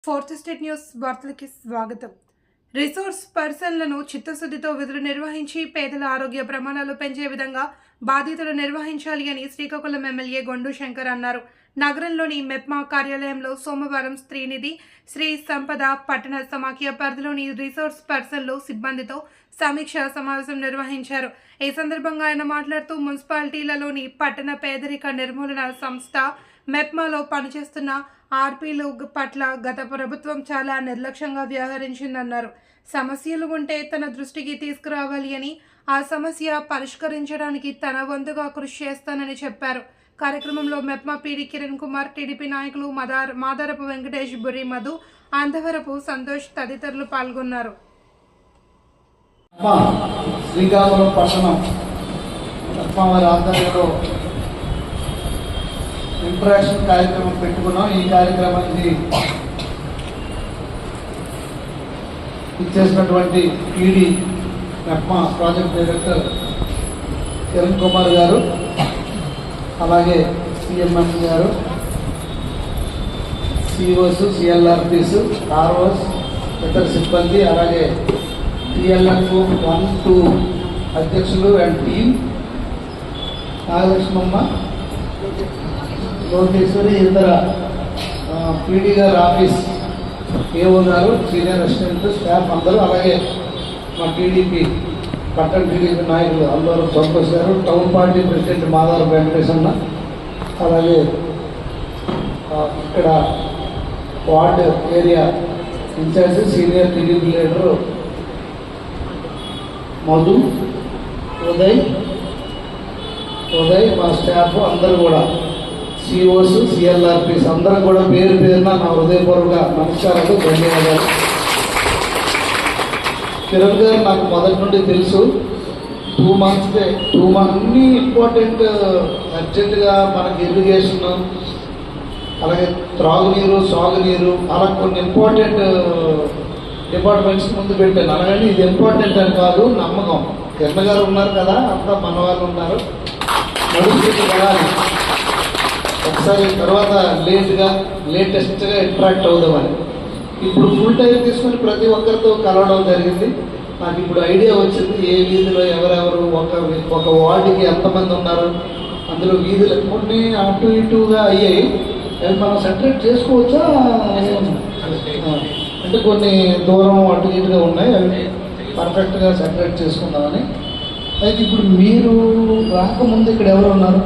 Fourth state news వార్తలకి స్వాగతం. Resource పర్సన్లను చిత్తశుద్ధితో విధులు నిర్వహించి పేదల ఆరోగ్య ప్రమాణాలు పెంచే విధంగా బాధ్యతలు నిర్వహించాలి అని శ్రీకాకుళం ఎమ్మెల్యే గొండు శంకర్ అన్నారు. నగరంలోని మెప్మా కార్యాలయంలో సోమవారం స్త్రీనిధి శ్రీ సంపద పట్టణ సమాఖ్య పరిధిలోని రిసోర్స్ పర్సన్లు సిబ్బందితో సమీక్ష సమావేశం నిర్వహించారు. ఈ సందర్భంగా ఆయన మాట్లాడుతూ మున్సిపాలిటీలలోని పట్టణ పేదరిక నిర్మూలన సంస్థ మెప్మాలో పనిచేస్తున్న ఆర్పీలు పట్ల గత ప్రభుత్వం చాలా నిర్లక్ష్యంగా వ్యవహరించిందన్నారు. సమస్యలు ఉంటే తన దృష్టికి తీసుకురావాలి అని, ఆ సమస్య పరిష్కరించడానికి తన వంతుగా కృషి చేస్తానని చెప్పారు. కార్యక్రమంలో మెప్మా పీడి కిరణ్ కుమార్, టీడీపీ నాయకులు మాదారపు వెంకటేష్, బుర్రి మధు, అందవరపు సంతోష్ తదితరులు పాల్గొన్నారు. శ్రీకాకుళం పట్టణం వారి ఆధ్వర్యంలో ఇంట్రాక్షన్ కార్యక్రమం పెట్టుకున్నాం. ఈ కార్యక్రమానికి ఇచ్చేసినటువంటి PD MEPMA project director Kiran Kumar గారు, అలాగే సిఎంఎం గారు, సిఓస్, సిఎల్ఆర్పీస్, ఆర్ఓస్, ఇతర సిబ్బంది, అలాగే టిఎల్ఎఫ్ 1-2 అధ్యక్షులు అండ్ టీమ్, నాగలక్ష్మమ్మ, లోకేశ్వరి, ఇతర పీడీ గారు ఆఫీస్ ఏఓ గారు, సీనియర్ అసిస్టెంట్ స్టాఫ్ అందరూ, అలాగే మా టీడీపీ పట్టణ టీడీపీ నాయకులు అందరూ, Santosh garu, town party president Madarapu Venkatesh అన్న, అలాగే ఇక్కడ ward area incharge senior TDP leader Madhu, Uday, మా స్టాఫ్ అందరూ కూడా, సిఓస్, సిఎల్ఆర్పీస్ అందరూ కూడా పేరు పేరున నా హృదయపూర్వక నమస్కారాలు, ధన్యవాదాలు. కిరణ్ గారు నాకు మొదటి నుండి తెలుసు. 2 months అన్ని ఇంపార్టెంట్ అర్జెంటుగా మనకి ఇరిగేషన్, అలాగే త్రాగునీరు, సాగునీరు, అలా కొన్ని ఇంపార్టెంట్ డిపార్ట్మెంట్స్ ముందు పెట్టాను. అలాగని ఇది ఇంపార్టెంట్ అని కాదు, నమ్మకం. కిరణ్ గారు ఉన్నారు కదా, అంతా మన వాళ్ళు ఉన్నారు, నడుస్తుంది కదా. ఒకసారి తర్వాత లేటెస్ట్గా ఇంటరాక్ట్ అవుదామని ఇప్పుడు ఫుల్ టైం తీసుకొని ప్రతి ఒక్కరితో కలవడం జరిగింది. నాకు ఇప్పుడు ఐడియా వచ్చింది, ఏ వీధిలో ఎవరెవరు, ఒక వార్డుకి ఎంతమంది ఉన్నారు, అందులో వీధులు కొన్ని అటు ఇటుగా అయ్యాయి. అవి మనం సెపరేట్ చేసుకోవచ్చా అంటే కొన్ని దూరం అటు ఇటుగా ఉన్నాయి, అవి పర్ఫెక్ట్గా సెపరేట్ చేసుకుందామని. అయితే ఇప్పుడు మీరు రాకముందు ఇక్కడ ఎవరు ఉన్నారు?